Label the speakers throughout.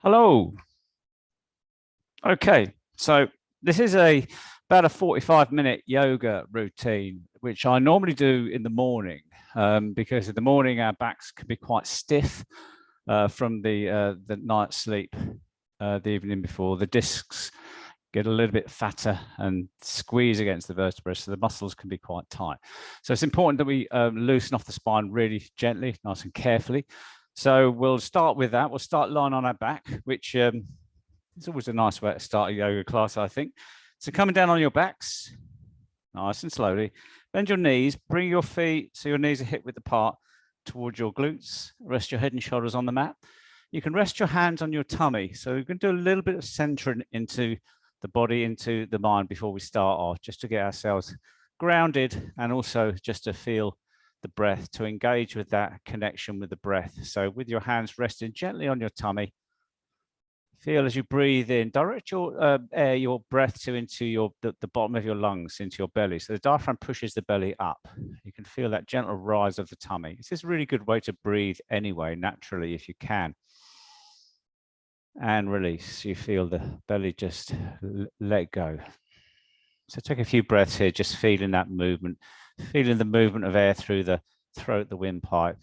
Speaker 1: Hello. Okay, so this is about a 45-minute yoga routine, which I normally do in the morning because in the morning our backs can be quite stiff from the night's sleep the evening before. The discs get a little bit fatter and squeeze against the vertebrae, so the muscles can be quite tight. So it's important that we loosen off the spine really gently, nice and carefully. So we'll start with that. We'll start lying on our back, which is always a nice way to start a yoga class, I think. So coming down on your backs, nice and slowly. Bend your knees, bring your feet so your knees are hip width apart towards your glutes. Rest your head and shoulders on the mat. You can rest your hands on your tummy. So you can do a little bit of centering into the body, into the mind before we start off, just to get ourselves grounded and also just to feel the breath, to engage with that connection with the breath. So with your hands resting gently on your tummy, feel as you breathe in, direct your air, your breath into the bottom of your lungs, into your belly. So the diaphragm pushes the belly up. You can feel that gentle rise of the tummy. This is a really good way to breathe anyway, naturally, if you can. And release. You feel the belly just let go. So take a few breaths here, just feeling that movement, feeling the movement of air through the throat, the windpipe,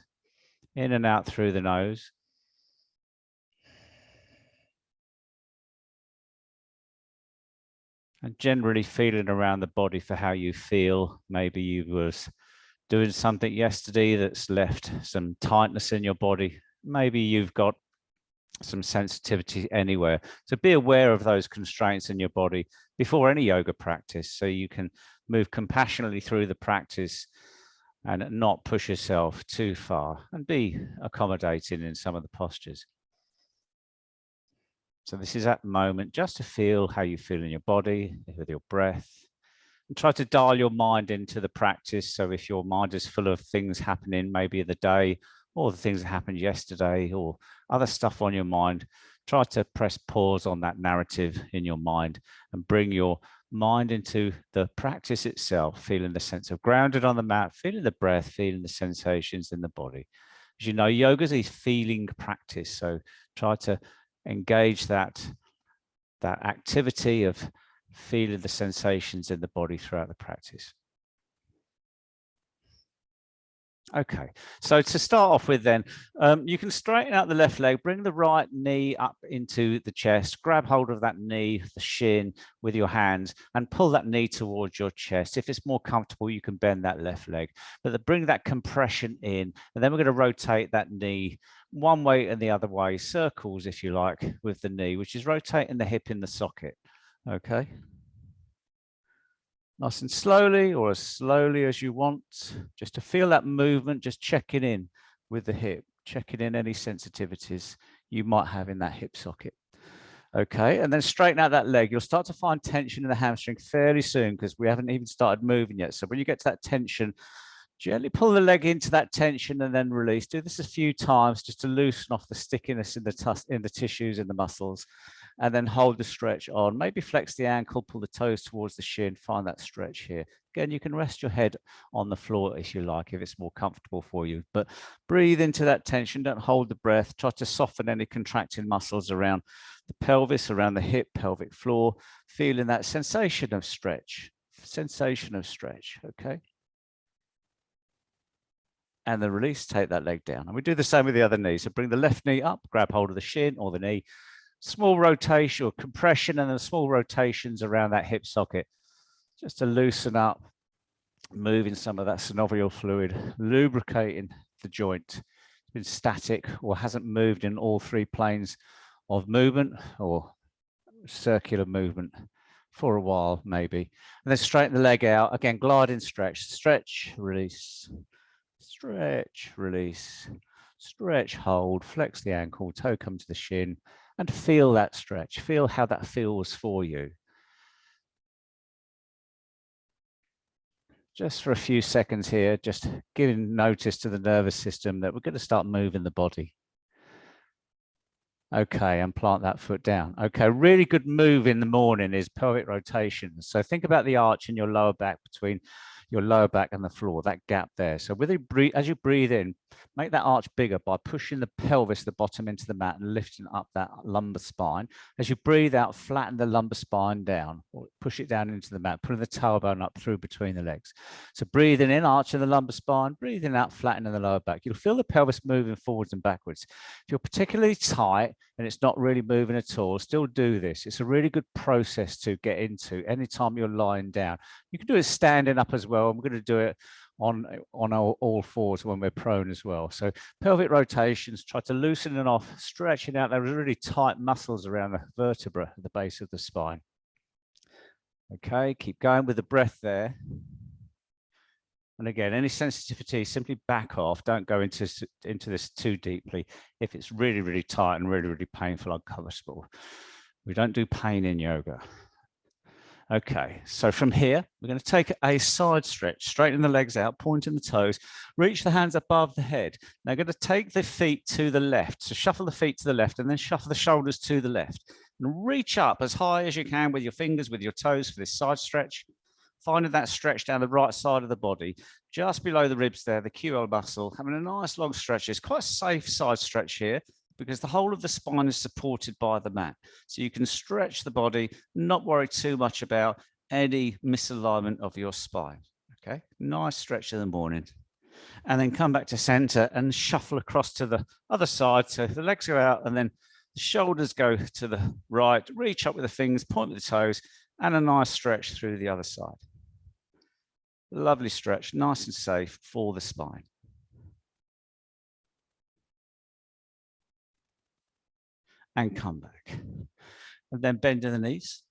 Speaker 1: in and out through the nose. And generally feeling around the body for how you feel. Maybe you was doing something yesterday that's left some tightness in your body. Maybe you've got some sensitivity anywhere. So be aware of those constraints in your body before any yoga practice, so you can move compassionately through the practice and not push yourself too far, and be accommodating in some of the postures. So this is that moment just to feel how you feel in your body with your breath, and try to dial your mind into the practice. So if your mind is full of things happening maybe in the day, or the things that happened yesterday, or other stuff on your mind, try to press pause on that narrative in your mind and bring your mind into the practice itself, feeling the sense of grounded on the mat, feeling the breath, feeling the sensations in the body. As you know, yoga is a feeling practice, so try to engage that activity of feeling the sensations in the body throughout the practice. Okay, so to start off with then, you can straighten out the left leg, bring the right knee up into the chest, grab hold of that knee, the shin with your hands, and pull that knee towards your chest. If it's more comfortable, you can bend that left leg, but bring that compression in, and then we're going to rotate that knee one way and the other way, circles if you like, with the knee, which is rotating the hip in the socket. Okay. Nice and slowly, or as slowly as you want, just to feel that movement, just checking in with the hip, checking in any sensitivities you might have in that hip socket. Okay, and then straighten out that leg. You'll start to find tension in the hamstring fairly soon because we haven't even started moving yet. So when you get to that tension, gently pull the leg into that tension and then release. Do this a few times just to loosen off the stickiness in the tissues, in the muscles, and then hold the stretch on. Maybe flex the ankle, pull the toes towards the shin, find that stretch here. Again, you can rest your head on the floor if you like, if it's more comfortable for you, but breathe into that tension. Don't hold the breath. Try to soften any contracting muscles around the pelvis, around the hip, pelvic floor, feeling that sensation of stretch, okay? And the release, take that leg down. And we do the same with the other knee. So bring the left knee up, grab hold of the shin or the knee, small rotation or compression, and then small rotations around that hip socket, just to loosen up, moving some of that synovial fluid, lubricating the joint. It's been static or hasn't moved in all three planes of movement or circular movement for a while, maybe. And then straighten the leg out. Again, gliding stretch, stretch, release. Stretch, release, stretch, hold, flex the ankle, toe come to the shin, and feel that stretch. Feel how that feels for you. Just for a few seconds here, just giving notice to the nervous system that we're going to start moving the body. Okay, and plant that foot down. Okay, really good move in the morning is pelvic rotation. So think about the arch in your lower back between your lower back and the floor, that gap there. So as you breathe in, make that arch bigger by pushing the pelvis, the bottom into the mat and lifting up that lumbar spine. As you breathe out, flatten the lumbar spine down, or push it down into the mat, putting the tailbone up through between the legs. So breathing in, arching the lumbar spine, breathing out, flattening the lower back. You'll feel the pelvis moving forwards and backwards. If you're particularly tight and it's not really moving at all, still do this. It's a really good process to get into anytime you're lying down. You can do it standing up as well. I'm going to do it on all fours when we're prone as well. So pelvic rotations, try to loosen it off, stretching out those really tight muscles around the vertebra at the base of the spine. Okay, keep going with the breath there. And again, any sensitivity, simply back off. Don't go into this too deeply if it's really, really tight and really, really painful, uncomfortable. We don't do pain in yoga. Okay, so from here, we're going to take a side stretch, straighten the legs out, pointing the toes, reach the hands above the head. Now, we're going to take the feet to the left. So shuffle the feet to the left and then shuffle the shoulders to the left. And reach up as high as you can with your fingers, with your toes for this side stretch. Finding that stretch down the right side of the body, just below the ribs there, the QL muscle, having a nice long stretch. It's quite a safe side stretch here because the whole of the spine is supported by the mat. So you can stretch the body, not worry too much about any misalignment of your spine. Okay, nice stretch in the morning. And then come back to center and shuffle across to the other side. So the legs go out and then the shoulders go to the right, reach up with the fingers, point with the toes, and a nice stretch through the other side. Lovely stretch, nice and safe for the spine. And come back. And then bend in the knees.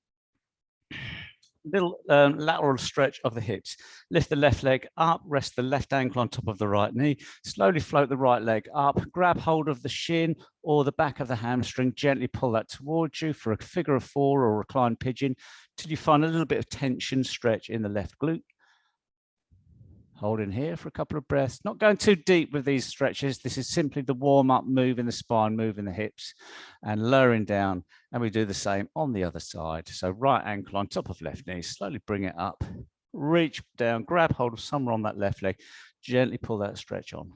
Speaker 1: Little lateral stretch of the hips. Lift the left leg up, rest the left ankle on top of the right knee. Slowly float the right leg up, grab hold of the shin or the back of the hamstring, gently pull that towards you for a figure of four or reclined pigeon till you find a little bit of tension stretch in the left glute. Hold in here for a couple of breaths. Not going too deep with these stretches. This is simply the warm-up, moving the spine, moving the hips, and lowering down. And we do the same on the other side. So right ankle on top of left knee. Slowly bring it up. Reach down, grab hold of somewhere on that left leg. Gently pull that stretch on.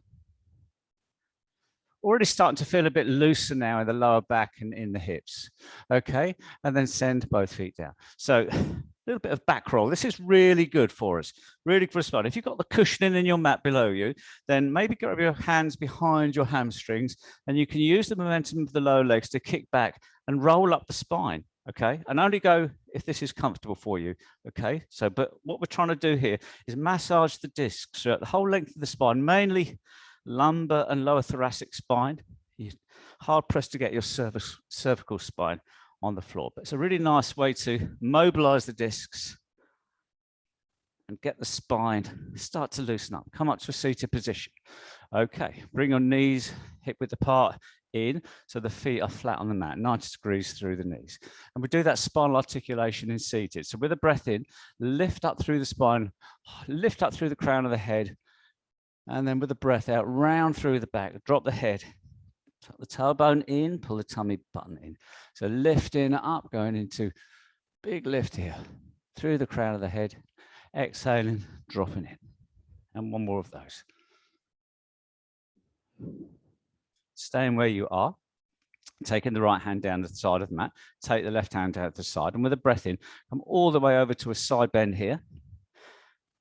Speaker 1: Already starting to feel a bit looser now in the lower back and in the hips. Okay, and then send both feet down. So a little bit of back roll. This is really good for us, really good for spine. If you've got the cushioning in your mat below you, then maybe grab your hands behind your hamstrings and you can use the momentum of the lower legs to kick back and roll up the spine, okay? And only go if this is comfortable for you, okay? So, but what we're trying to do here is massage the discs throughout the whole length of the spine, mainly lumbar and lower thoracic spine. You're hard pressed to get your cervical spine on the floor. But it's a really nice way to mobilize the discs and get the spine start to loosen up. Come up to a seated position. Okay, bring your knees hip width apart in so the feet are flat on the mat, 90 degrees through the knees. And we do that spinal articulation in seated. So with a breath in, lift up through the spine, lift up through the crown of the head, and then with the breath out, round through the back, drop the head, tuck the tailbone in, pull the tummy button in. So lifting up, going into big lift here, through the crown of the head, exhaling, dropping in. And one more of those. Staying where you are, taking the right hand down to the side of the mat, take the left hand out to the side, and with a breath in, come all the way over to a side bend here.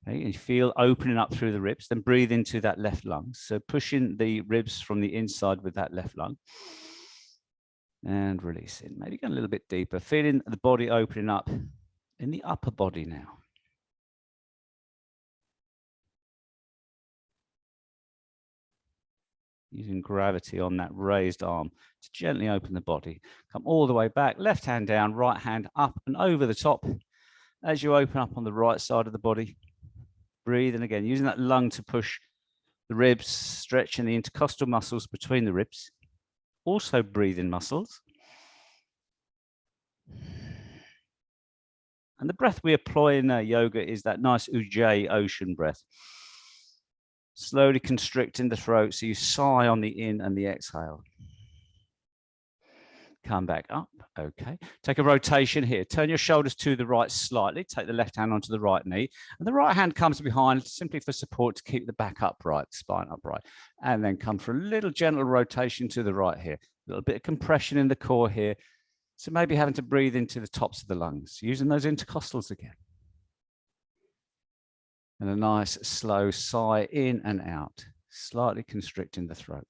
Speaker 1: Okay, and you feel opening up through the ribs, then breathe into that left lung. So pushing the ribs from the inside with that left lung. And releasing. Maybe going a little bit deeper, feeling the body opening up in the upper body now. Using gravity on that raised arm to gently open the body. Come all the way back, left hand down, right hand up and over the top. As you open up on the right side of the body, breathe. And again, using that lung to push the ribs, stretching the intercostal muscles between the ribs. Also breathing muscles. And the breath we employ in yoga is that nice Ujjayi ocean breath. Slowly constricting the throat so you sigh on the in and the exhale. Come back up. Okay. Take a rotation here. Turn your shoulders to the right slightly. Take the left hand onto the right knee. And the right hand comes behind simply for support to keep the back upright, spine upright. And then come for a little gentle rotation to the right here. A little bit of compression in the core here. So maybe having to breathe into the tops of the lungs, using those intercostals again. And a nice slow sigh in and out, slightly constricting the throat.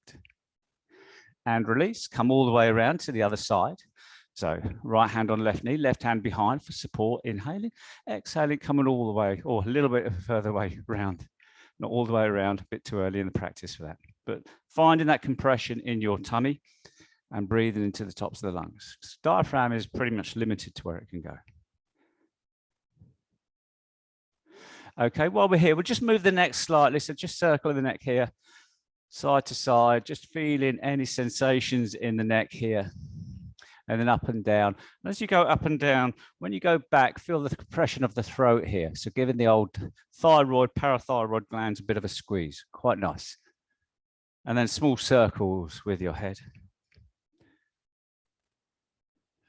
Speaker 1: And release, come all the way around to the other side. So right hand on left knee, left hand behind for support, inhaling, exhaling, coming all the way, or a little bit further way around. Not all the way around, a bit too early in the practice for that. But finding that compression in your tummy and breathing into the tops of the lungs. Diaphragm is pretty much limited to where it can go. Okay, while we're here, we'll just move the neck slightly. So just circle the neck here, side to side, just feeling any sensations in the neck here. And then up and down. And as you go up and down, when you go back, feel the compression of the throat here. So giving the old thyroid, parathyroid glands a bit of a squeeze. Quite nice. And then small circles with your head.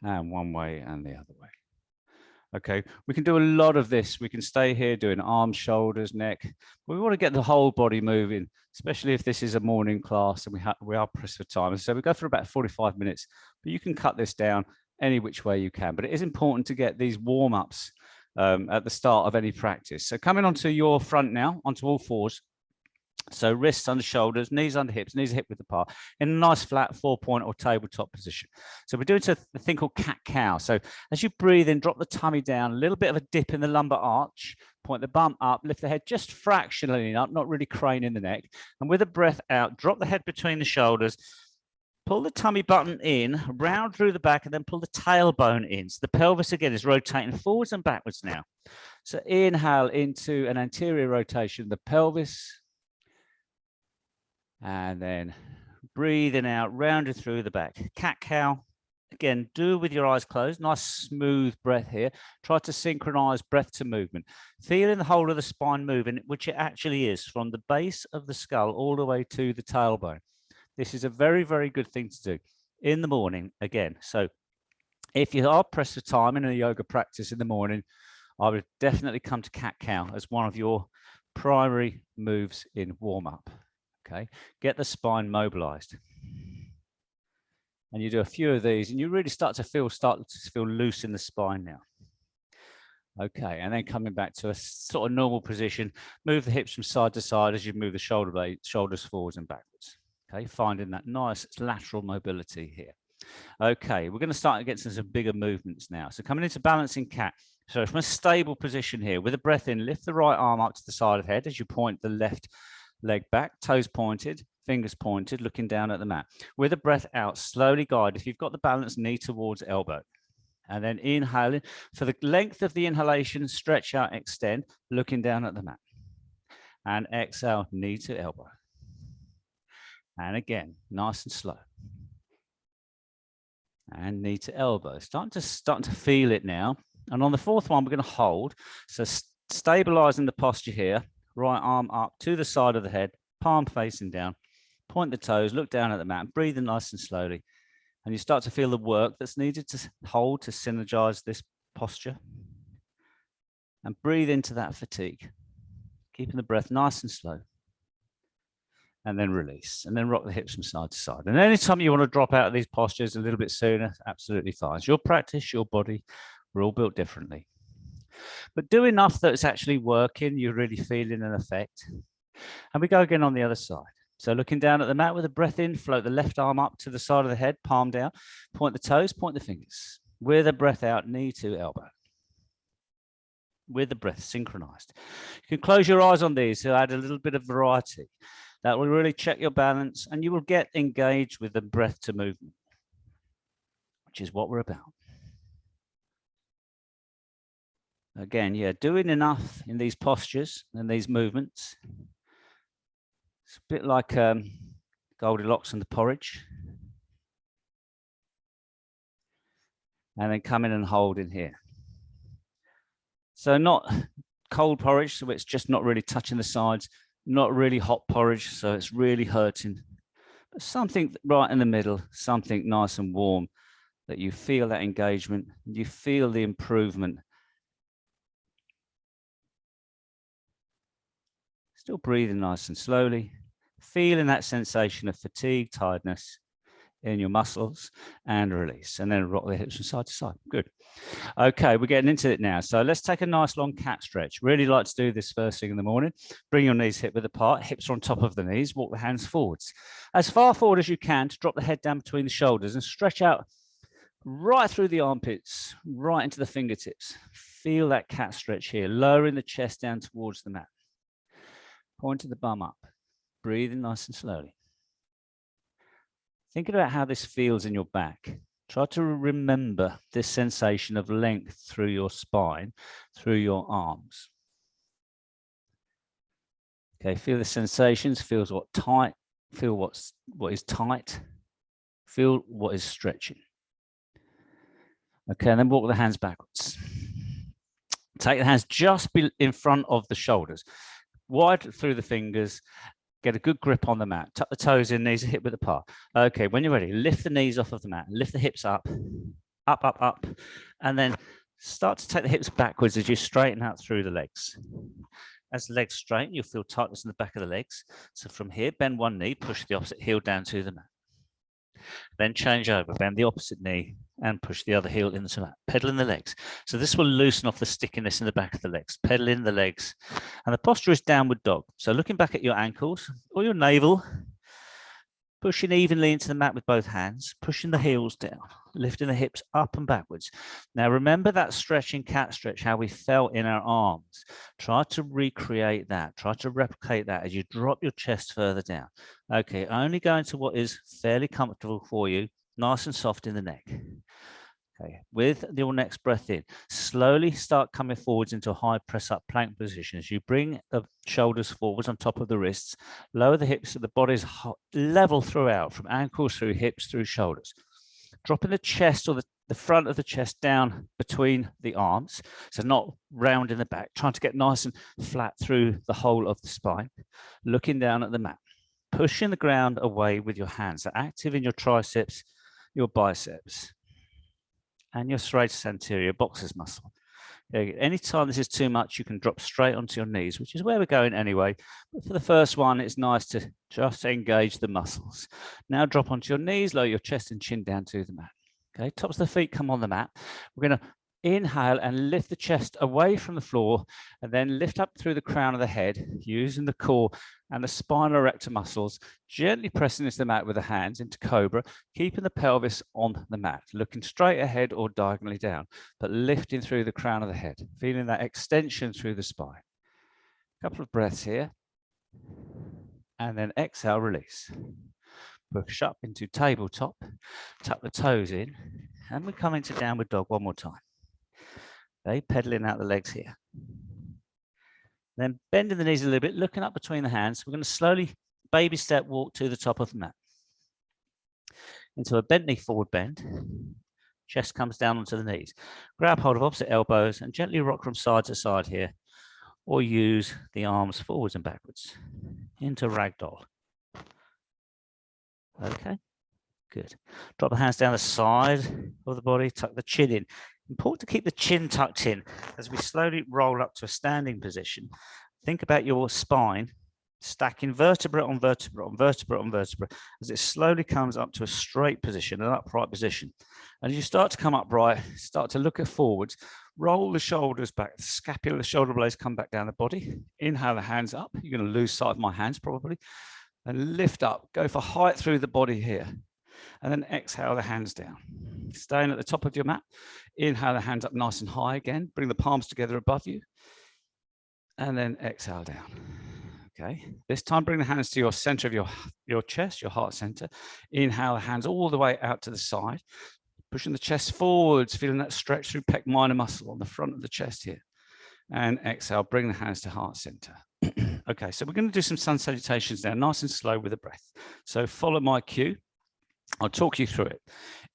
Speaker 1: And one way and the other way. Okay, we can do a lot of this. We can stay here doing arms, shoulders, neck. But we want to get the whole body moving, especially if this is a morning class and we are pressed for time. So we go for about 45 minutes, but you can cut this down any which way you can. But it is important to get these warm-ups at the start of any practice. So coming onto your front now, onto all fours. So wrists under shoulders, knees under hips, knees hip width apart in a nice flat 4-point or tabletop position. So we're doing a thing called cat-cow. So as you breathe in, drop the tummy down, a little bit of a dip in the lumbar arch, point the bum up, lift the head just fractionally up, not really craning the neck. And with a breath out, drop the head between the shoulders, pull the tummy button in, round through the back, and then pull the tailbone in. So the pelvis again is rotating forwards and backwards now. So inhale into an anterior rotation, the pelvis. And then breathing out, rounded through the back. Cat-cow. Again, do with your eyes closed. Nice smooth breath here. Try to synchronize breath to movement. Feeling the whole of the spine moving, which it actually is, from the base of the skull all the way to the tailbone. This is a very, very good thing to do in the morning again. So if you are pressed for time in a yoga practice in the morning, I would definitely come to cat-cow as one of your primary moves in warm-up. Okay, get the spine mobilized. And you do a few of these and you really start to feel loose in the spine now. Okay, and then coming back to a sort of normal position, move the hips from side to side as you move the shoulders forwards and backwards. Okay, finding that nice lateral mobility here. Okay, we're going to start getting some bigger movements now. So coming into balancing cat. So from a stable position here, with a breath in, lift the right arm up to the side of the head as you point the left leg back, toes pointed, fingers pointed, looking down at the mat. With a breath out, slowly guide. If you've got the balance, knee towards elbow. And then inhaling. For the length of the inhalation, stretch out, extend, looking down at the mat. And exhale, knee to elbow. And again, nice and slow. And knee to elbow. Starting to feel it now. And on the fourth one, we're going to hold. So stabilizing the posture here. Right arm up to the side of the head, palm facing down, point the toes, look down at the mat, breathing nice and slowly. And you start to feel the work that's needed to hold to synergize this posture. And breathe into that fatigue, keeping the breath nice and slow. And then release, and then rock the hips from side to side. And anytime you want to drop out of these postures a little bit sooner, absolutely fine. It's your practice, your body, we're all built differently. But do enough that it's actually working, you're really feeling an effect. And we go again on the other side. So looking down at the mat with a breath in, float the left arm up to the side of the head, palm down, point the toes, point the fingers. With a breath out, knee to elbow. With the breath synchronized. You can close your eyes on these to add a little bit of variety. That will really check your balance and you will get engaged with the breath to movement, which is what we're about. Again, yeah, doing enough in these postures and these movements. It's a bit like Goldilocks and the porridge. And then come in and hold in here. So not cold porridge, so it's just not really touching the sides, not really hot porridge, so it's really hurting. But something right in the middle, something nice and warm that you feel that engagement, you feel the improvement. Still breathing nice and slowly, feeling that sensation of fatigue, tiredness in your muscles, and release. And then rock the hips from side to side. Good. Okay, we're getting into it now. So let's take a nice long cat stretch. Really like to do this first thing in the morning. Bring your knees hip width apart, hips are on top of the knees, walk the hands forwards. As far forward as you can to drop the head down between the shoulders and stretch out right through the armpits, right into the fingertips. Feel that cat stretch here, lowering the chest down towards the mat. Pointing the bum up, breathing nice and slowly. Think about how this feels in your back. Try to remember this sensation of length through your spine, through your arms. Okay, feel the sensations, feel what tight, feel what is tight, feel what is stretching. Okay, and then walk the hands backwards. Take the hands just in front of the shoulders, wide through the fingers. Get a good grip on the mat. Tuck the toes in, knees are hip width apart. Okay, when you're ready, lift the knees off of the mat. Lift the hips up, up, up, up. And then start to take the hips backwards as you straighten out through the legs. As the legs straighten, you'll feel tightness in the back of the legs. So from here, bend one knee, push the opposite heel down to the mat. Then change over, bend the opposite knee and push the other heel into the mat. Pedaling the legs. So this will loosen off the stickiness in the back of the legs. Pedaling the legs. And the posture is downward dog. So looking back at your ankles or your navel, pushing evenly into the mat with both hands, pushing the heels down, lifting the hips up and backwards. Now remember that stretching cat stretch, how we felt in our arms. Try to recreate that. Try to replicate that as you drop your chest further down. Okay, only go into what is fairly comfortable for you, nice and soft in the neck. Okay, with your next breath in, slowly start coming forwards into a high press up plank position. As you bring the shoulders forwards on top of the wrists, lower the hips so the body's level throughout, from ankles through hips through shoulders. Dropping the chest or the front of the chest down between the arms, so not round in the back, trying to get nice and flat through the whole of the spine, looking down at the mat, pushing the ground away with your hands, so active in your triceps, your biceps, and your serratus anterior boxers muscle. Anytime this is too much, you can drop straight onto your knees, which is where we're going anyway. But for the first one, it's nice to just engage the muscles. Now drop onto your knees, lower your chest and chin down to the mat. Okay, tops of the feet come on the mat. We're going to inhale and lift the chest away from the floor and then lift up through the crown of the head, using the core and the spinal erector muscles, gently pressing into the mat with the hands into cobra, keeping the pelvis on the mat, looking straight ahead or diagonally down, but lifting through the crown of the head, feeling that extension through the spine. A couple of breaths here. And then exhale, release. Push up into tabletop, tuck the toes in, and we come into downward dog one more time. Okay, pedaling out the legs here. Then bending the knees a little bit, looking up between the hands. We're going to slowly baby step walk to the top of the mat. Into a Bentley forward bend. Chest comes down onto the knees. Grab hold of opposite elbows and gently rock from side to side here, or use the arms forwards and backwards into ragdoll. Okay, good. Drop the hands down the side of the body, tuck the chin in. Important to keep the chin tucked in as we slowly roll up to a standing position. Think about your spine stacking vertebra on vertebra on vertebra on vertebra as it slowly comes up to a straight position, an upright position. And as you start to come upright, start to look at forwards, roll the shoulders back, the scapula, the shoulder blades come back down the body. Inhale the hands up. You're going to lose sight of my hands probably. And lift up, go for height through the body here. And then exhale the hands down. Staying at the top of your mat. Inhale the hands up nice and high again. Bring the palms together above you. And then exhale down. Okay. This time bring the hands to your center of your chest, your heart center. Inhale the hands all the way out to the side. Pushing the chest forwards, feeling that stretch through pec minor muscle on the front of the chest here. And exhale, bring the hands to heart center. Okay, so we're going to do some sun salutations now, nice and slow with the breath. So follow my cue. I'll talk you through it.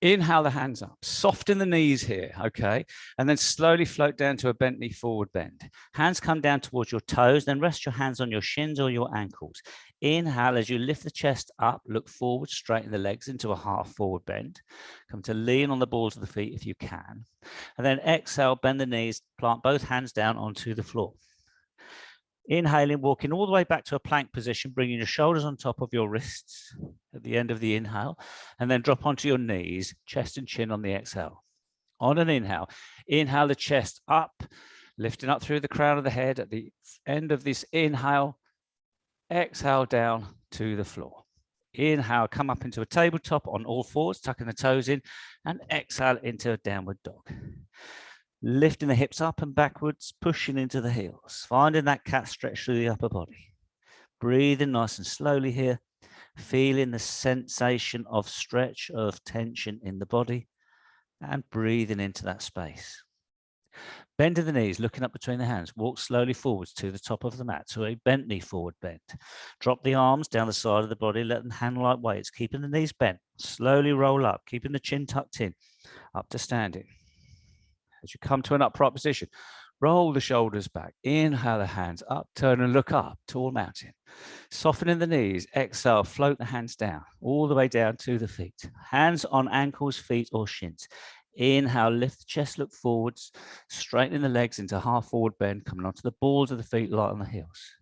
Speaker 1: Inhale the hands up, soften the knees here, okay? And then slowly float down to a Bentley forward bend. Hands come down towards your toes, then rest your hands on your shins or your ankles. Inhale as you lift the chest up, look forward, straighten the legs into a half forward bend. Come to lean on the balls of the feet if you can. And then exhale, bend the knees, plant both hands down onto the floor. Inhaling, walking all the way back to a plank position, bringing your shoulders on top of your wrists at the end of the inhale, and then drop onto your knees, chest and chin on the exhale. On an inhale, inhale the chest up, lifting up through the crown of the head. At the end of this inhale, exhale down to the floor. Inhale, come up into a tabletop on all fours, tucking the toes in, and exhale into a downward dog. Lifting the hips up and backwards, pushing into the heels, finding that cat stretch through the upper body. Breathing nice and slowly here, feeling the sensation of stretch, of tension in the body, and breathing into that space. Bending the knees, looking up between the hands, walk slowly forwards to the top of the mat, to a Bentley forward bend. Drop the arms down the side of the body, let them hang like weights, keeping the knees bent. Slowly roll up, keeping the chin tucked in, up to standing. As you come to an upright position, roll the shoulders back. Inhale the hands up, turn and look up, tall mountain. Softening the knees, exhale, float the hands down, all the way down to the feet. Hands on ankles, feet or shins. Inhale, lift the chest, look forwards, straightening the legs into half forward bend, coming onto the balls of the feet, light on the heels.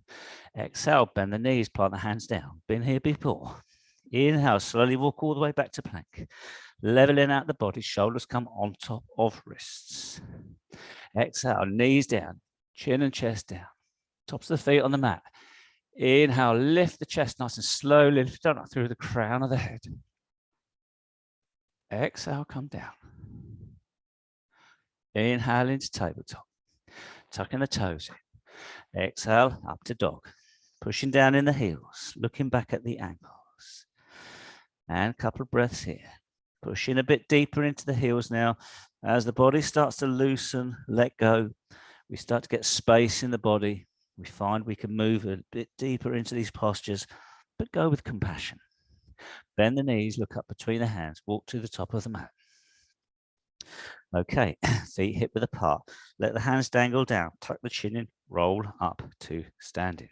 Speaker 1: Exhale, bend the knees, plant the hands down. Been here before. Inhale, slowly walk all the way back to plank. Leveling out the body, shoulders come on top of wrists. Exhale, knees down, chin and chest down. Tops of the feet on the mat. Inhale, lift the chest nice and slowly, lift it up through the crown of the head. Exhale, come down. Inhale into tabletop. Tucking the toes in. Exhale, up to dog. Pushing down in the heels, looking back at the ankles. And a couple of breaths here. Pushing a bit deeper into the heels now. As the body starts to loosen, let go, we start to get space in the body. We find we can move a bit deeper into these postures, but go with compassion. Bend the knees, look up between the hands, walk to the top of the mat. Okay, feet hip width apart. Let the hands dangle down, tuck the chin in, roll up to standing.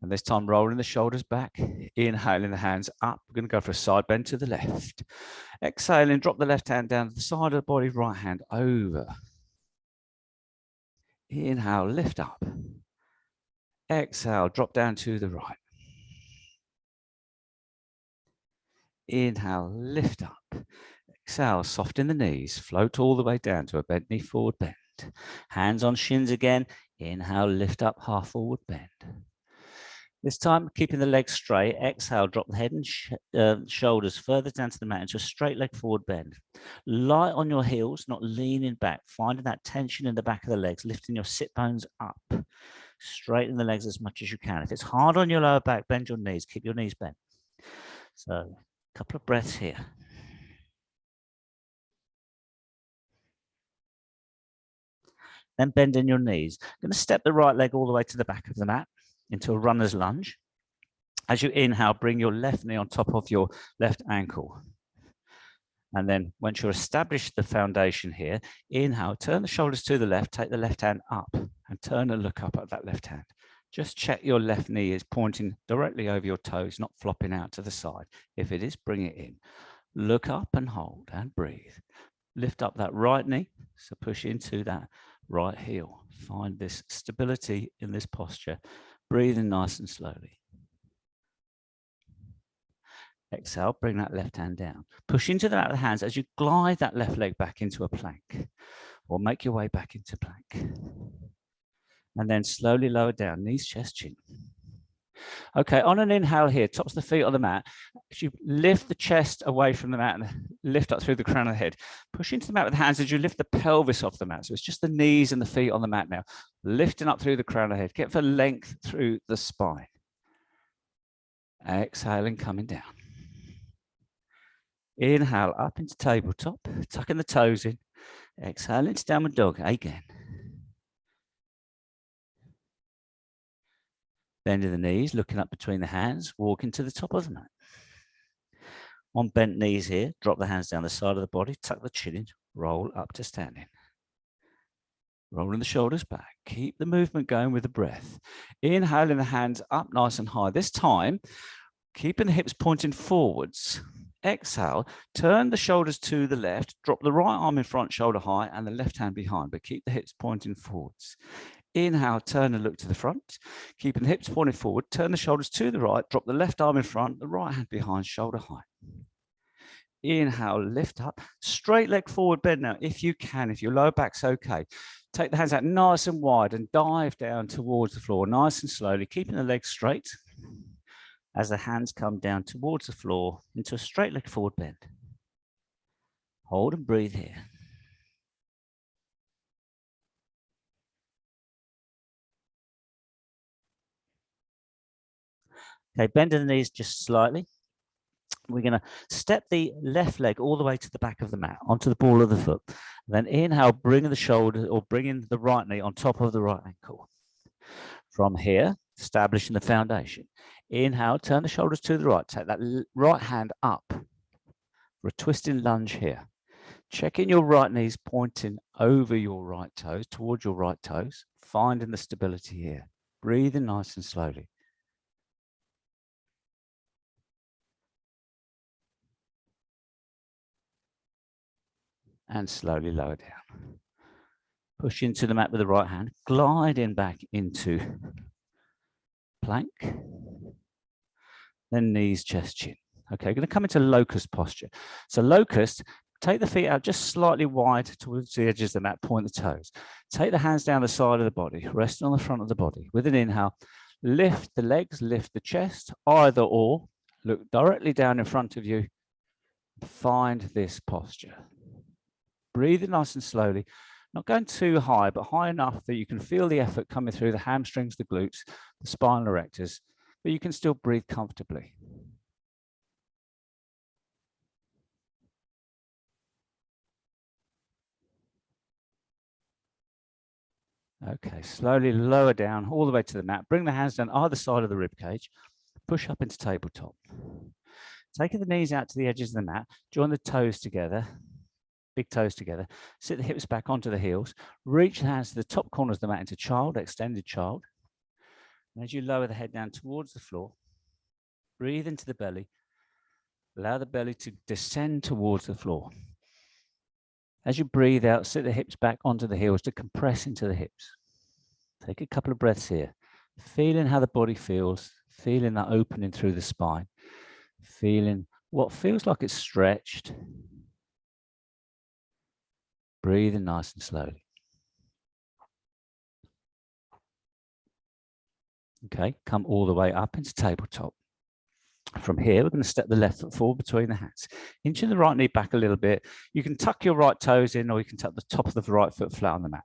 Speaker 1: And this time rolling the shoulders back, inhaling the hands up. We're going to go for a side bend to the left. Exhaling, drop the left hand down to the side of the body, right hand over. Inhale, lift up. Exhale, drop down to the right. Inhale, lift up. Exhale, soften the knees, float all the way down to a Bentley forward bend. Hands on shins again. Inhale, lift up, half forward bend. This time, keeping the legs straight. Exhale, drop the head and shoulders further down to the mat into a straight leg forward bend. Light on your heels, not leaning back, finding that tension in the back of the legs, lifting your sit bones up. Straighten the legs as much as you can. If it's hard on your lower back, bend your knees. Keep your knees bent. So, a couple of breaths here. Then bend in your knees. I'm going to step the right leg all the way to the back of the mat into a runner's lunge. As you inhale, bring your left knee on top of your left ankle. And then once you're established the foundation here, inhale, turn the shoulders to the left, take the left hand up and turn and look up at that left hand. Just check your left knee is pointing directly over your toes, not flopping out to the side. If it is, bring it in. Look up and hold and breathe. Lift up that right knee, so push into that right heel. Find this stability in this posture. Breathing nice and slowly. Exhale, bring that left hand down. Push into the back of the hands as you glide that left leg back into a plank, or make your way back into plank. And then slowly lower down, knees, chest, chin. Okay, on an inhale here, tops of the feet on the mat. As you lift the chest away from the mat and lift up through the crown of the head, push into the mat with the hands as you lift the pelvis off the mat. So it's just the knees and the feet on the mat now. Lifting up through the crown of the head. Get for length through the spine. Exhaling, coming down. Inhale up into tabletop, tucking the toes in. Exhale into downward dog again. Bending the knees, looking up between the hands, walking to the top of the mat.
Speaker 2: On bent knees here, drop the hands down the side of the body, tuck the chin in, roll up to standing. Rolling the shoulders back. Keep the movement going with the breath. Inhaling the hands up nice and high. This time, keeping the hips pointing forwards. Exhale, turn the shoulders to the left, drop the right arm in front, shoulder high, and the left hand behind, but keep the hips pointing forwards. Inhale, turn and look to the front. Keeping the hips pointing forward, turn the shoulders to the right, drop the left arm in front, the right hand behind, shoulder high. Inhale, lift up, straight leg forward bend now, if you can, if your lower back's okay. Take the hands out nice and wide and dive down towards the floor, nice and slowly, keeping the legs straight as the hands come down towards the floor into a straight leg forward bend. Hold and breathe here. Okay, bend the knees just slightly. We're going to step the left leg all the way to the back of the mat, onto the ball of the foot. Then inhale, bring the shoulder or bring in the right knee on top of the right ankle. From here, establishing the foundation. Inhale, turn the shoulders to the right. Take that right hand up for a twisting lunge here. Checking your right knees pointing over your right toes, towards your right toes, finding the stability here. Breathing nice and slowly. And slowly lower down. Push into the mat with the right hand, gliding back into plank. Then knees, chest, chin. Okay, going to come into locust posture. So locust, take the feet out just slightly wide towards the edges of the mat, point the toes. Take the hands down the side of the body, resting on the front of the body. With an inhale, lift the legs, lift the chest, either or. Look directly down in front of you. Find this posture. Breathing nice and slowly, not going too high, but high enough that you can feel the effort coming through the hamstrings, the glutes, the spinal erectors, but you can still breathe comfortably. Okay, slowly lower down all the way to the mat. Bring the hands down either side of the rib cage. Push up into tabletop. Taking the knees out to the edges of the mat, join the toes together, big toes together. Sit the hips back onto the heels. Reach the hands to the top corners of the mat into child, extended child. And as you lower the head down towards the floor, breathe into the belly. Allow the belly to descend towards the floor. As you breathe out, sit the hips back onto the heels to compress into the hips. Take a couple of breaths here. Feeling how the body feels, feeling that opening through the spine, feeling what feels like it's stretched. Breathing nice and slowly. Okay, come all the way up into tabletop. From here, we're going to step the left foot forward between the hands. Inching the right knee back a little bit. You can tuck your right toes in, or you can tuck the top of the right foot flat on the mat.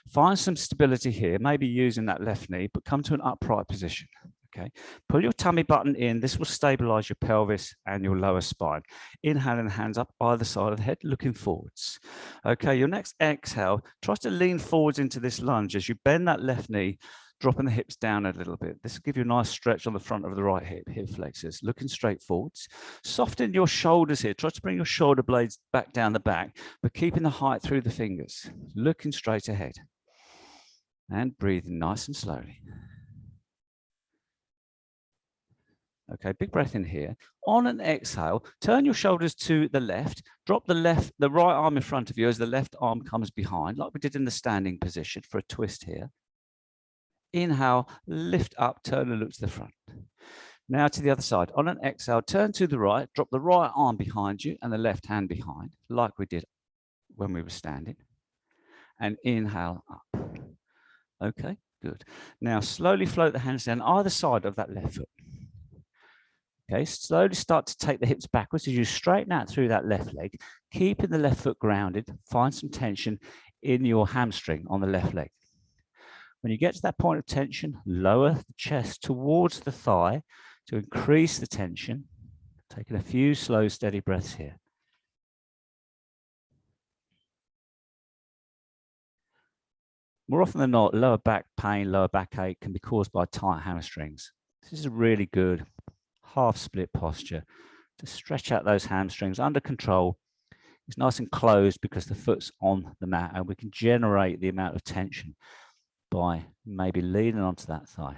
Speaker 2: Find some stability here, maybe using that left knee, but come to an upright position. Okay, pull your tummy button in. This will stabilize your pelvis and your lower spine. Inhaling the hands up either side of the head, looking forwards. Okay, your next exhale, try to lean forwards into this lunge as you bend that left knee, dropping the hips down a little bit. This will give you a nice stretch on the front of the right hip, hip flexors, looking straight forwards. Soften your shoulders here. Try to bring your shoulder blades back down the back, but keeping the height through the fingers, looking straight ahead. And breathing nice and slowly. Okay, big breath in here. On an exhale, turn your shoulders to the left. Drop the right arm in front of you as the left arm comes behind, like we did in the standing position for a twist here. Inhale, lift up, turn and look to the front. Now to the other side. On an exhale, turn to the right, drop the right arm behind you and the left hand behind, like we did when we were standing. And inhale up. Okay, good. Now slowly float the hands down either side of that left foot. Okay, slowly start to take the hips backwards as you straighten out through that left leg, keeping the left foot grounded. Find some tension in your hamstring on the left leg. When you get to that point of tension, lower the chest towards the thigh to increase the tension. Taking a few slow, steady breaths here. More often than not, lower back pain, lower back ache can be caused by tight hamstrings. This is a really good half split posture to stretch out those hamstrings under control. It's nice and closed because the foot's on the mat, and we can generate the amount of tension by maybe leaning onto that thigh.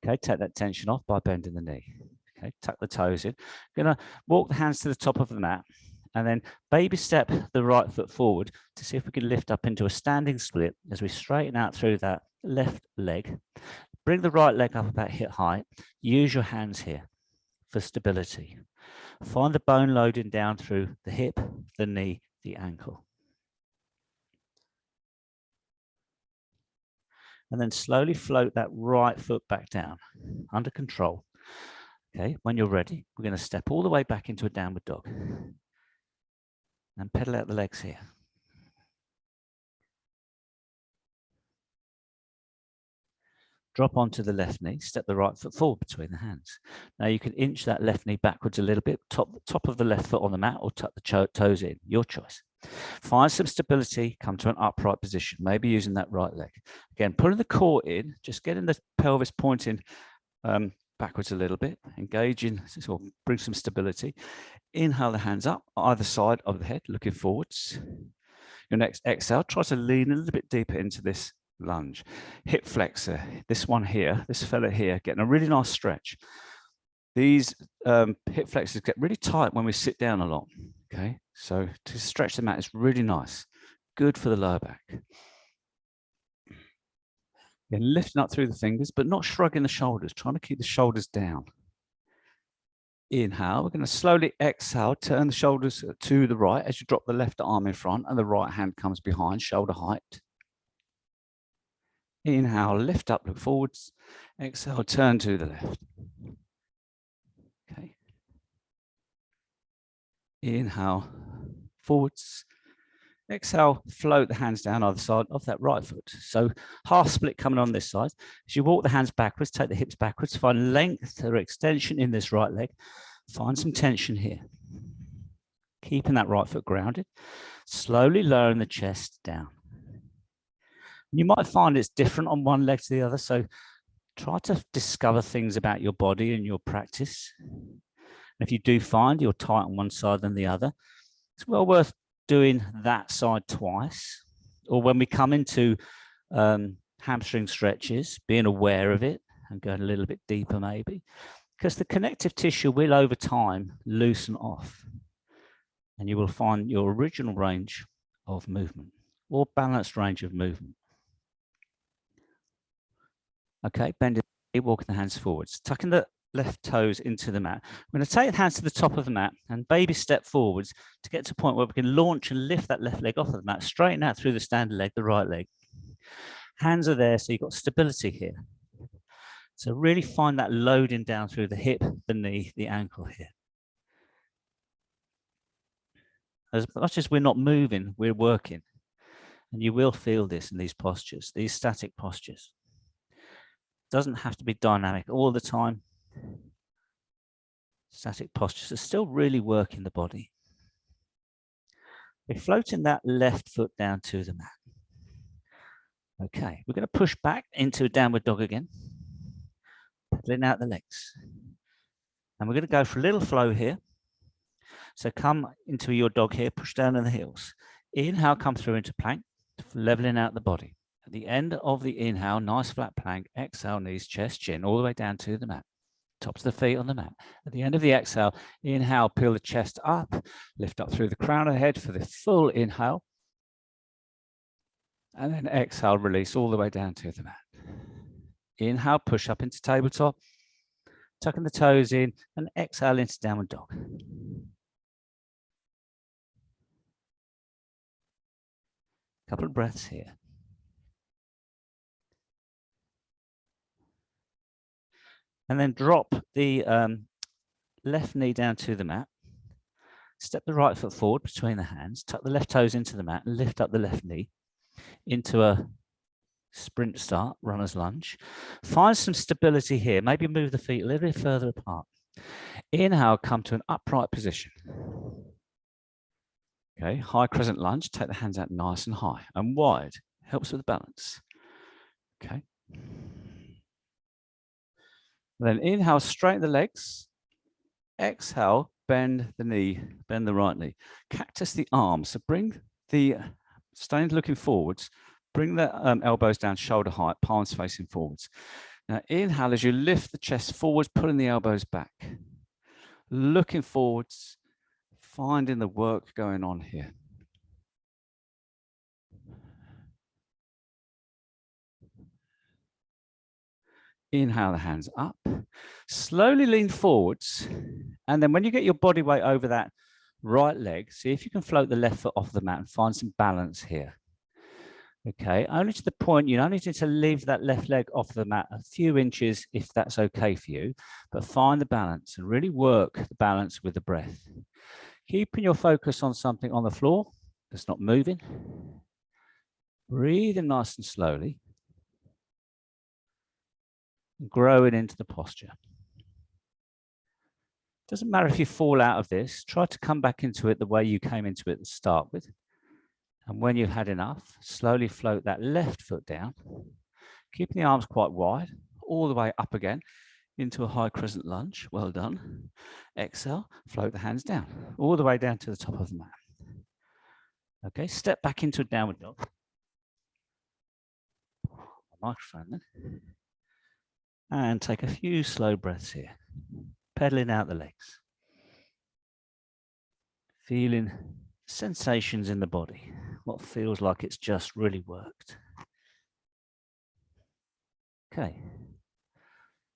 Speaker 2: Okay, take that tension off by bending the knee. Okay, tuck the toes in. Gonna walk the hands to the top of the mat and then baby step the right foot forward to see if we can lift up into a standing split as we straighten out through that left leg. Bring the right leg up about hip height. Use your hands here for stability. Find the bone loading down through the hip, the knee, the ankle. And then slowly float that right foot back down under control. Okay, when you're ready, we're going to step all the way back into a downward dog and pedal out the legs here. Drop onto the left knee, step the right foot forward between the hands. Now you can inch that left knee backwards a little bit, top of the left foot on the mat, or tuck the toes in, your choice. Find some stability, come to an upright position, maybe using that right leg. Again, pulling the core in, just getting the pelvis pointing backwards a little bit, engaging, so bring some stability. Inhale the hands up, either side of the head, looking forwards. Your next exhale, try to lean a little bit deeper into this lunge. Hip flexor, this one here, this fella here, getting a really nice stretch. These hip flexors get really tight when we sit down a lot. Okay, so to stretch the mat is really nice, good for the lower back. Again, lifting up through the fingers, but not shrugging the shoulders, trying to keep the shoulders down. Inhale, we're going to slowly exhale, turn the shoulders to the right as you drop the left arm in front and the right hand comes behind, shoulder height. Inhale, lift up, look forwards. Exhale, turn to the left. Okay. Inhale, forwards. Exhale, float the hands down either side of that right foot. So half split coming on this side. As you walk the hands backwards, take the hips backwards, find length or extension in this right leg. Find some tension here. Keeping that right foot grounded. Slowly lowering the chest down. You might find it's different on one leg to the other, so try to discover things about your body and your practice. And if you do find you're tight on one side than the other, it's well worth doing that side twice. Or when we come into hamstring stretches, being aware of it and going a little bit deeper maybe, because the connective tissue will over time loosen off and you will find your original range of movement or balanced range of movement. Okay, bend it, walking the hands forwards, tucking the left toes into the mat. We're going to take the hands to the top of the mat and baby step forwards to get to a point where we can launch and lift that left leg off of the mat, straighten out through the standing leg, the right leg. Hands are there, so you've got stability here. So really find that loading down through the hip, the knee, the ankle here. As much as we're not moving, we're working. And you will feel this in these postures, these static postures. Doesn't have to be dynamic all the time. Static postures are still really working the body. We're floating that left foot down to the mat. Okay, we're going to push back into a downward dog again. Pedaling out the legs. And we're going to go for a little flow here. So come into your dog here, push down on the heels. Inhale, come through into plank, leveling out the body. At the end of the inhale, nice flat plank, exhale, knees, chest, chin, all the way down to the mat. Tops of the feet on the mat. At the end of the exhale, inhale, peel the chest up, lift up through the crown of the head for the full inhale. And then exhale, release all the way down to the mat. Inhale, push up into tabletop, tucking the toes in, and exhale into downward dog. Couple of breaths here. And then drop the left knee down to the mat. Step the right foot forward between the hands. Tuck the left toes into the mat and lift up the left knee into a sprint start, runner's lunge. Find some stability here. Maybe move the feet a little bit further apart. Inhale, come to an upright position. Okay, high crescent lunge. Take the hands out nice and high and wide. Helps with the balance. Okay. Then inhale, straighten the legs. Exhale, bend the knee, bend the right knee. Cactus the arms. So bring the, staying looking forwards, bring the elbows down shoulder height, palms facing forwards. Now inhale as you lift the chest forwards, pulling the elbows back. Looking forwards, finding the work going on here. Inhale the hands up. Slowly lean forwards. And then when you get your body weight over that right leg, see if you can float the left foot off the mat and find some balance here. Okay, only to the point you only need to leave that left leg off the mat a few inches if that's okay for you, but find the balance and really work the balance with the breath. Keeping your focus on something on the floor that's not moving. Breathing nice and slowly. Growing into the posture. Doesn't matter if you fall out of this, try to come back into it the way you came into it to start with. And when you've had enough, slowly float that left foot down, keeping the arms quite wide, all the way up again into a high crescent lunge. Well done. Exhale, float the hands down, all the way down to the top of the mat. Okay, step back into a downward dog. Microphone then. And take a few slow breaths here, pedaling out the legs. Feeling sensations in the body, what feels like it's just really worked. Okay.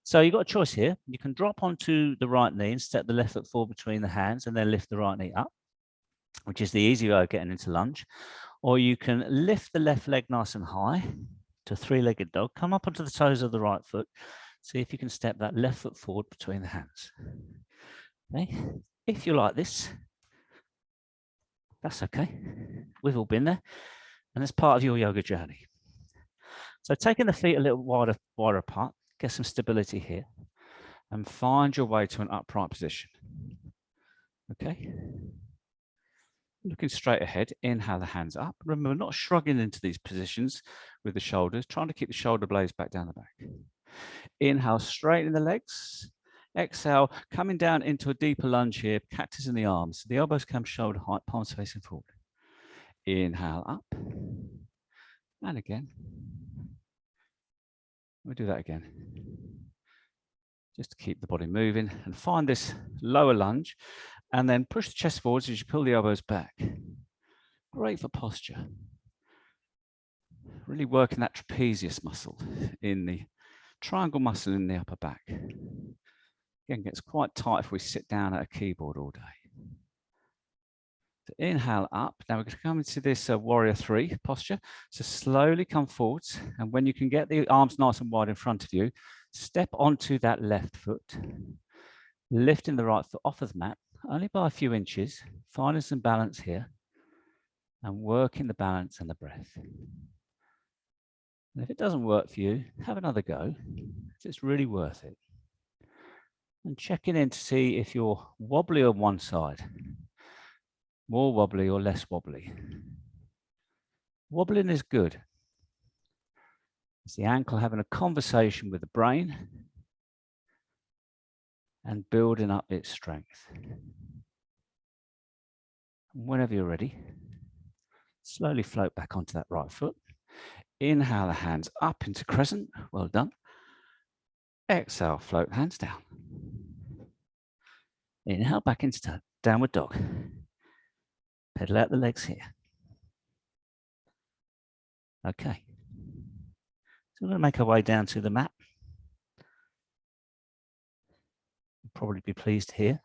Speaker 2: So you've got a choice here. You can drop onto the right knee and step the left foot forward between the hands and then lift the right knee up, which is the easy way of getting into lunge. Or you can lift the left leg nice and high to three-legged dog, come up onto the toes of the right foot. See if you can step that left foot forward between the hands. Okay. If you like this, that's okay. We've all been there. And it's part of your yoga journey. So taking the feet a little wider apart, get some stability here and find your way to an upright position. Okay. Looking straight ahead, inhale the hands up. Remember, not shrugging into these positions with the shoulders, trying to keep the shoulder blades back down the back. Inhale, straighten the legs. Exhale, coming down into a deeper lunge here, cactus in the arms. The elbows come shoulder height, palms facing forward. Inhale up. And again. We'll do that again. Just to keep the body moving and find this lower lunge and then push the chest forwards as you pull the elbows back. Great for posture. Really working that trapezius muscle in the triangle muscle in the upper back. Again, gets quite tight if we sit down at a keyboard all day. So inhale up. Now we're going to come into this warrior 3 posture. So slowly come forwards. And when you can get the arms nice and wide in front of you, step onto that left foot, lifting the right foot off of the mat, only by a few inches, finding some balance here and working the balance and the breath. And if it doesn't work for you, have another go. It's really worth it. And checking in to see if you're wobbly on one side, more wobbly or less wobbly. Wobbling is good. It's the ankle having a conversation with the brain and building up its strength. And whenever you're ready, slowly float back onto that right foot. Inhale the hands up into crescent. Well done. Exhale, float hands down. Inhale back into downward dog. Pedal out the legs here. Okay. So we're going to make our way down to the mat. You'll probably be pleased here.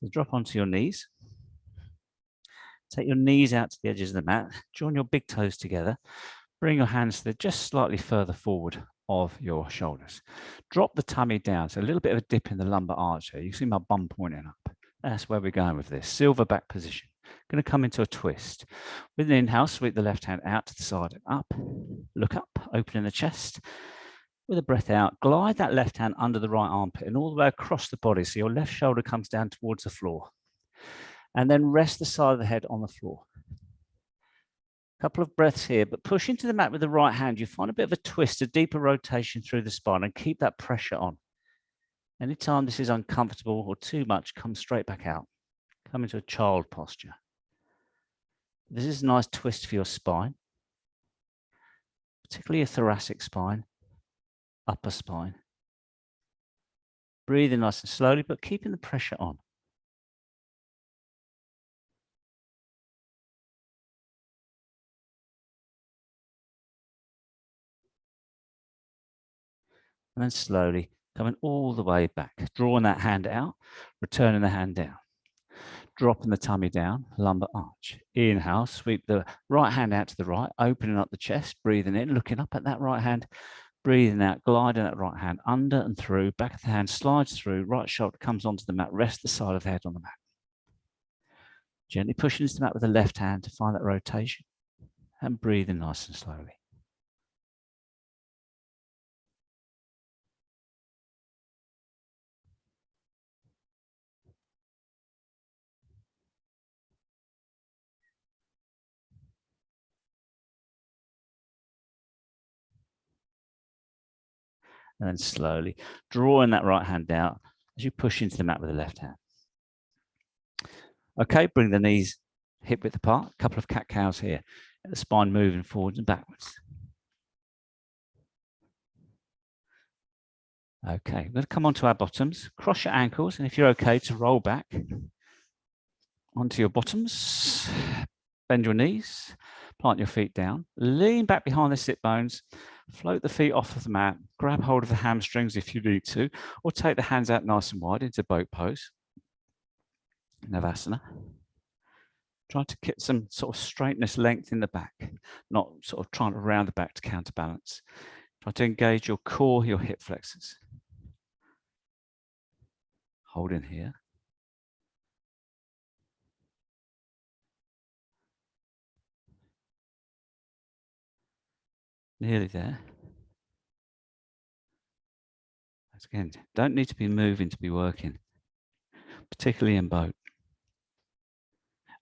Speaker 2: So drop onto your knees. Take your knees out to the edges of the mat. Join your big toes together. Bring your hands to just slightly further forward of your shoulders. Drop the tummy down. So a little bit of a dip in the lumbar arch here. You can see my bum pointing up. That's where we're going with this. Silverback position. Going to come into a twist. With an inhale, sweep the left hand out to the side and up. Look up, opening the chest. With a breath out, glide that left hand under the right armpit and all the way across the body. So your left shoulder comes down towards the floor. And then rest the side of the head on the floor. Couple of breaths here, but push into the mat with the right hand. You find a bit of a twist, a deeper rotation through the spine, and keep that pressure on. Anytime this is uncomfortable or too much, come straight back out. Come into a child posture. This is a nice twist for your spine, particularly your thoracic spine, upper spine. Breathing nice and slowly, but keeping the pressure on. And then slowly coming all the way back, drawing that hand out, returning the hand down, dropping the tummy down, lumbar arch. Inhale, sweep the right hand out to the right, opening up the chest, breathing in, looking up at that right hand, breathing out, gliding that right hand under and through, back of the hand slides through, right shoulder comes onto the mat, rest the side of the head on the mat. Gently pushing into the mat with the left hand to find that rotation and breathing nice and slowly. And then slowly drawing that right hand down as you push into the mat with the left hand. Okay, bring the knees hip width apart, a couple of cat-cows here. Get the spine moving forwards and backwards. Okay, we're going to come onto our bottoms, cross your ankles, and if you're okay to roll back onto your bottoms, bend your knees, plant your feet down, lean back behind the sit bones, float the feet off of the mat, grab hold of the hamstrings if you need to, or take the hands out nice and wide into boat pose. Navasana. Try to get some sort of straightness, length in the back, not sort of trying to round the back to counterbalance. Try to engage your core, your hip flexors. Hold in here. Nearly there. Again, don't need to be moving to be working, particularly in boat.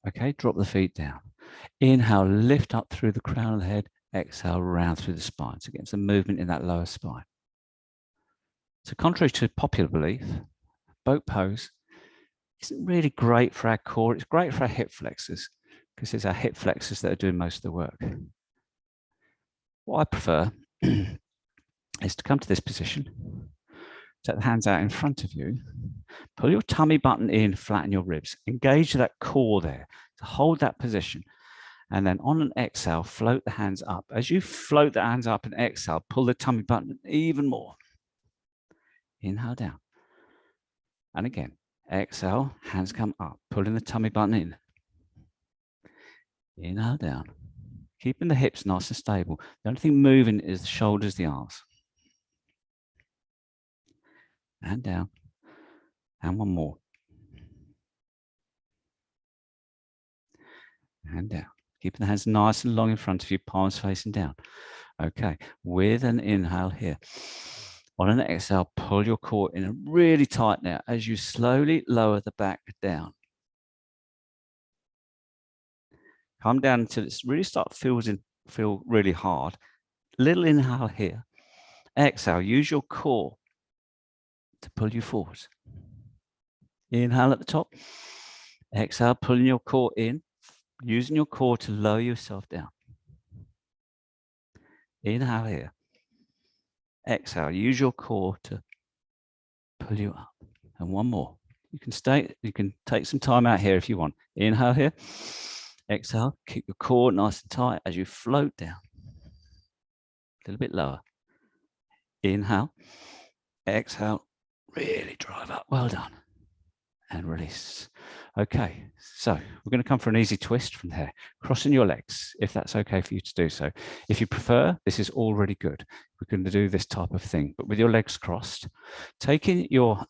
Speaker 2: Okay, drop the feet down. Inhale, lift up through the crown of the head. Exhale, round through the spine. So get some movement in that lower spine. So contrary to popular belief, boat pose isn't really great for our core. It's great for our hip flexors because it's our hip flexors that are doing most of the work. What I prefer is to come to this position, take the hands out in front of you, pull your tummy button in, flatten your ribs, engage that core there, to hold that position. And then on an exhale, float the hands up. As you float the hands up and exhale, pull the tummy button even more. Inhale down. And again, exhale, hands come up, pulling the tummy button in. Inhale down. Keeping the hips nice and stable. The only thing moving is the shoulders, the arms. And down. And one more. And down. Keeping the hands nice and long in front of you, palms facing down. Okay, with an inhale here. On an exhale, pull your core in really tight now as you slowly lower the back down. Come down until it's really feel really hard. Little inhale here. Exhale, use your core to pull you forward. Inhale at the top. Exhale, pulling your core in, using your core to lower yourself down. Inhale here. Exhale, use your core to pull you up. And one more. You can take some time out here if you want. Inhale here. Exhale, keep your core nice and tight as you float down. A little bit lower. Inhale. Exhale. Really drive up. Well done. And release. Okay, so we're going to come for an easy twist from there. Crossing your legs, if that's okay for you to do so. If you prefer, this is already good. We're going to do this type of thing, but with your legs crossed, taking your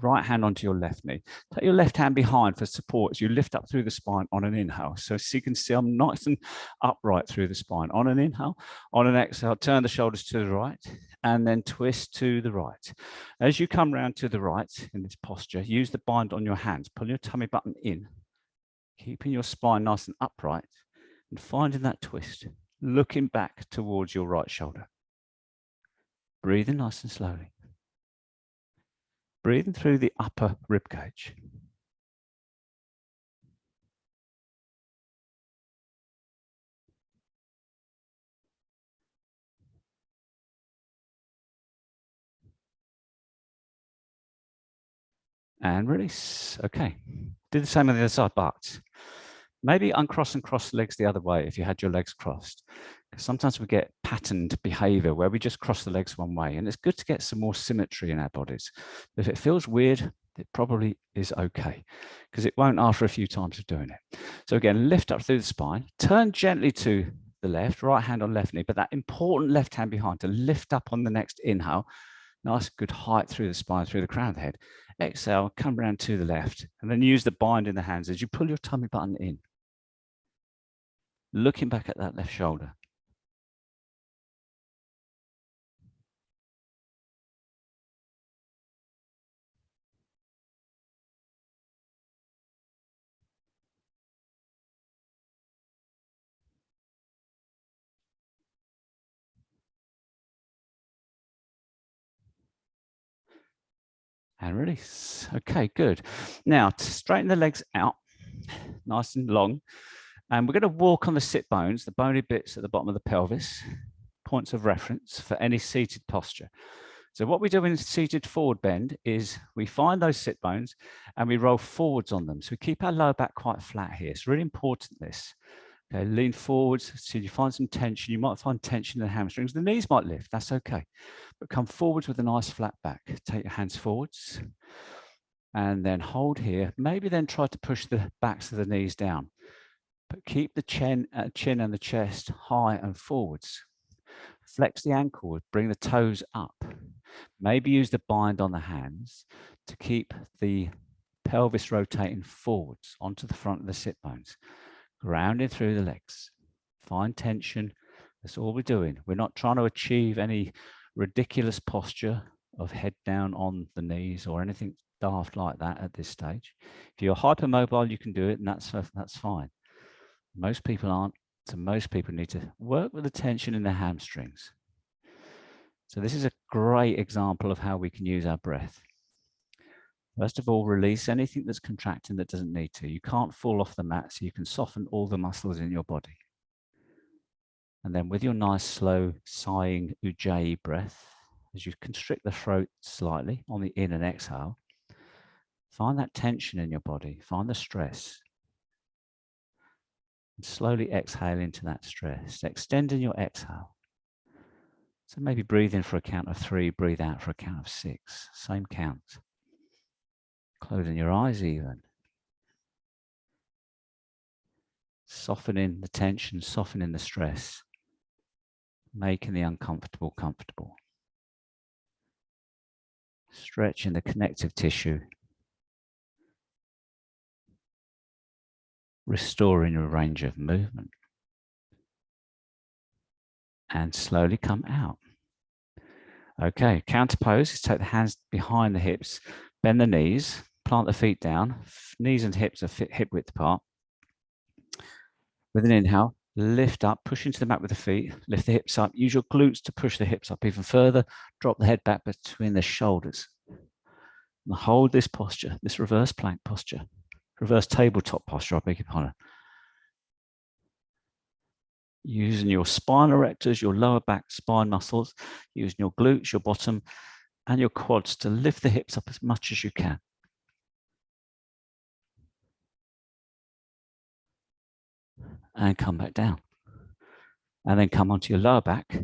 Speaker 2: right hand onto your left knee. Take your left hand behind for support as you lift up through the spine on an inhale. So you can see I'm nice and upright through the spine. On an inhale, on an exhale, turn the shoulders to the right and then twist to the right. As you come round to the right in this posture, use the bind on your hands. Pull your tummy button in, keeping your spine nice and upright and finding that twist, looking back towards your right shoulder. Breathing nice and slowly. Breathing through the upper rib cage. And release. Okay. Do the same on the other side, but maybe uncross and cross the legs the other way if you had your legs crossed. Because sometimes we get patterned behavior where we just cross the legs one way, and it's good to get some more symmetry in our bodies. If it feels weird, it probably is okay, because it won't after a few times of doing it. So again, lift up through the spine, turn gently to the left, right hand on left knee, but that important left hand behind to lift up on the next inhale. Nice good height through the spine, through the crown of the head. Exhale, come around to the left, and then use the bind in the hands as you pull your tummy button in. Looking back at that left shoulder. And release. Okay, good. Now, straighten the legs out, nice and long. And we're going to walk on the sit bones, the bony bits at the bottom of the pelvis, points of reference for any seated posture. So what we do in seated forward bend is we find those sit bones and we roll forwards on them. So we keep our lower back quite flat here. It's really important, this. Okay, lean forwards, so you find some tension. You might find tension in the hamstrings. The knees might lift, that's okay. But come forwards with a nice flat back. Take your hands forwards and then hold here. Maybe then try to push the backs of the knees down. But keep the chin and the chest high and forwards. Flex the ankle, bring the toes up. Maybe use the bind on the hands to keep the pelvis rotating forwards onto the front of the sit bones. Grounding through the legs. Find tension. That's all we're doing. We're not trying to achieve any ridiculous posture of head down on the knees or anything daft like that at this stage. If you're hypermobile, you can do it, and that's fine. Most people aren't. So most people need to work with the tension in their hamstrings. So this is a great example of how we can use our breath. First of all, release anything that's contracting that doesn't need to. You can't fall off the mat, so you can soften all the muscles in your body. And then with your nice, slow, sighing Ujjayi breath, as you constrict the throat slightly on the in and exhale, find that tension in your body, find the stress. And slowly exhale into that stress, extending your exhale. So maybe breathe in for a count of 3, breathe out for a count of 6, same count. Closing your eyes even. Softening the tension, softening the stress. Making the uncomfortable comfortable. Stretching the connective tissue. Restoring your range of movement. And slowly come out. Okay, counter pose is take the hands behind the hips, bend the knees, plant the feet down, knees and hips are hip width apart. With an inhale, lift up, push into the mat with the feet, lift the hips up, use your glutes to push the hips up even further, drop the head back between the shoulders. And hold this posture, this reverse plank posture, reverse tabletop posture, I beg your pardon. Using your spine erectors, your lower back spine muscles, using your glutes, your bottom, and your quads to lift the hips up as much as you can. And come back down. And then come onto your lower back.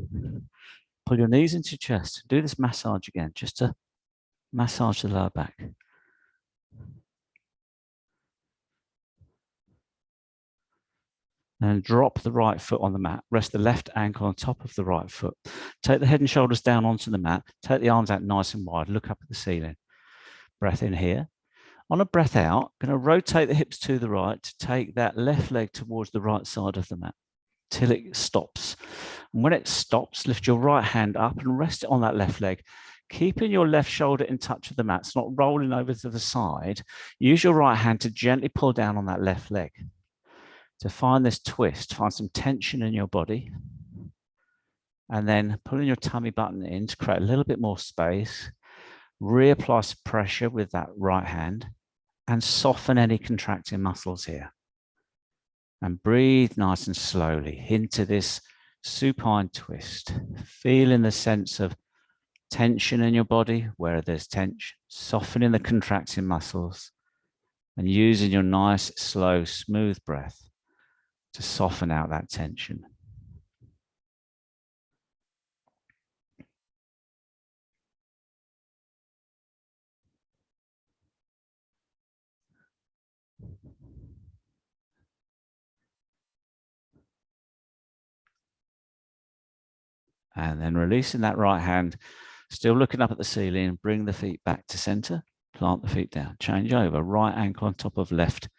Speaker 2: Pull your knees into your chest. Do this massage again, just to massage the lower back. And drop the right foot on the mat. Rest the left ankle on top of the right foot. Take the head and shoulders down onto the mat. Take the arms out nice and wide. Look up at the ceiling. Breath in here. On a breath out, I'm going to rotate the hips to the right to take that left leg towards the right side of the mat till it stops. And when it stops, lift your right hand up and rest it on that left leg, keeping your left shoulder in touch with the mat. It's not rolling over to the side. Use your right hand to gently pull down on that left leg. to find this twist, find some tension in your body, and then pulling your tummy button in to create a little bit more space, reapply some pressure with that right hand, and soften any contracting muscles here. And breathe nice and slowly into this supine twist, feeling the sense of tension in your body where there's tension, softening the contracting muscles, and using your nice, slow, smooth breath to soften out that tension. And then releasing that right hand, still looking up at the ceiling, bring the feet back to center, plant the feet down, change over, right ankle on top of left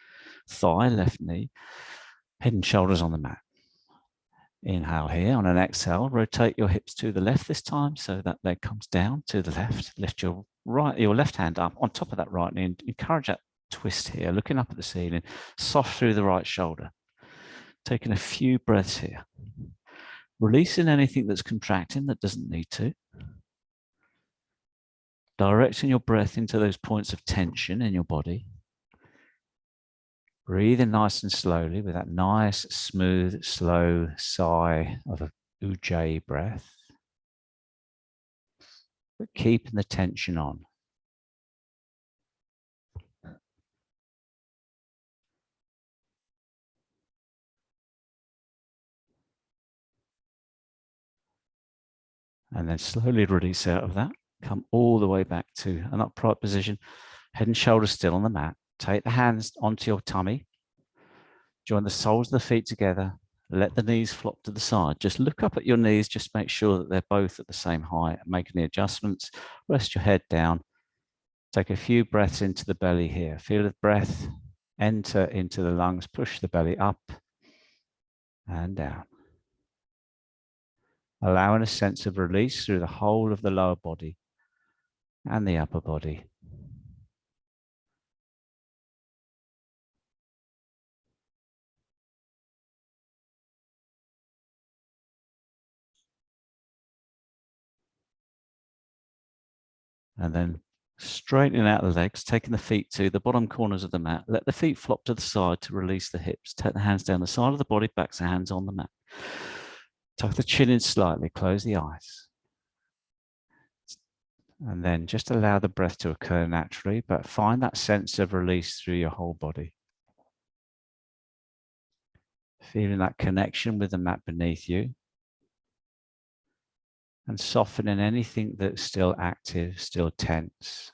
Speaker 2: thigh, left knee, head and shoulders on the mat. Inhale here. On an exhale, rotate your hips to the left this time, so that leg comes down to the left. Lift your left hand up on top of that right knee and encourage that twist here, looking up at the ceiling, soft through the right shoulder. Taking a few breaths here. Releasing anything that's contracting that doesn't need to. Directing your breath into those points of tension in your body. Breathing nice and slowly with that nice, smooth, slow sigh of a ujjayi breath. But keeping the tension on. And then slowly release out of that. Come all the way back to an upright position. Head and shoulders still on the mat. Take the hands onto your tummy. Join the soles of the feet together. Let the knees flop to the side. Just look up at your knees. Just make sure that they're both at the same height. Make any adjustments. Rest your head down. Take a few breaths into the belly here. Feel the breath enter into the lungs. Push the belly up and down. Allowing a sense of release through the whole of the lower body and the upper body. And then straightening out the legs, taking the feet to the bottom corners of the mat. Let the feet flop to the side to release the hips. Take the hands down the side of the body, back to hands on the mat. Tuck the chin in slightly, close the eyes. And then just allow the breath to occur naturally, but find that sense of release through your whole body. Feeling that connection with the mat beneath you. And softening anything that's still active, still tense.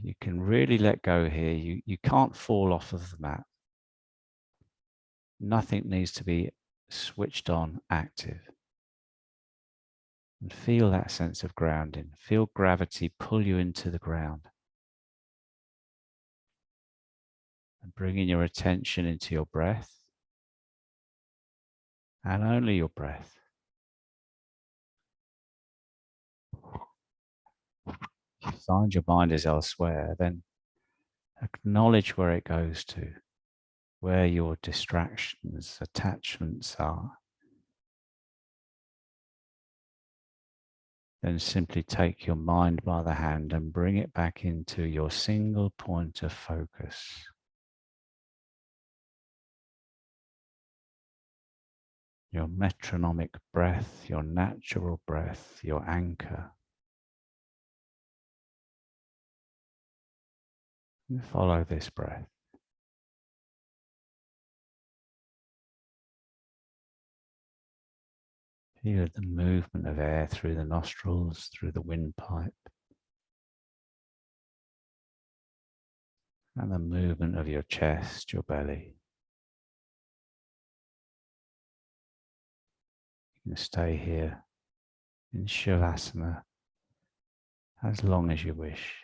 Speaker 2: You can really let go here. You can't fall off of the mat. Nothing needs to be switched on, active. And feel that sense of grounding. Feel gravity pull you into the ground. And bringing your attention into your breath. And only your breath. If you find your mind is elsewhere, then acknowledge where it goes to, where your distractions, attachments are. Then simply take your mind by the hand and bring it back into your single point of focus. Your metronomic breath, your natural breath, your anchor. And follow this breath. Feel the movement of air through the nostrils, through the windpipe. And the movement of your chest, your belly. You can stay here in Shavasana as long as you wish.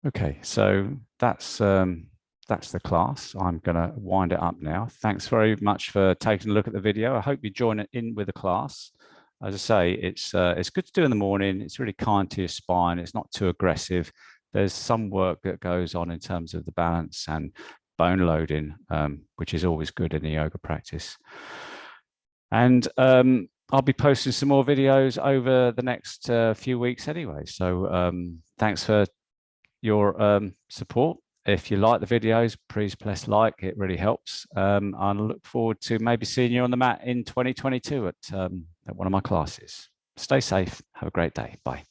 Speaker 2: Okay, so that's
Speaker 1: that's the class. I'm going to wind it up now. Thanks very much for taking a look at the video. I hope you join in with the class. As I say, it's good to do in the morning. It's really kind to your spine. It's not too aggressive. There's some work that goes on in terms of the balance and bone loading, which is always good in the yoga practice. And I'll be posting some more videos over the next few weeks anyway. So thanks for your support. If you like the videos, please press like. It really helps. I look forward to maybe seeing you on the mat in 2022 at one of my classes. Stay safe. Have a great day. Bye.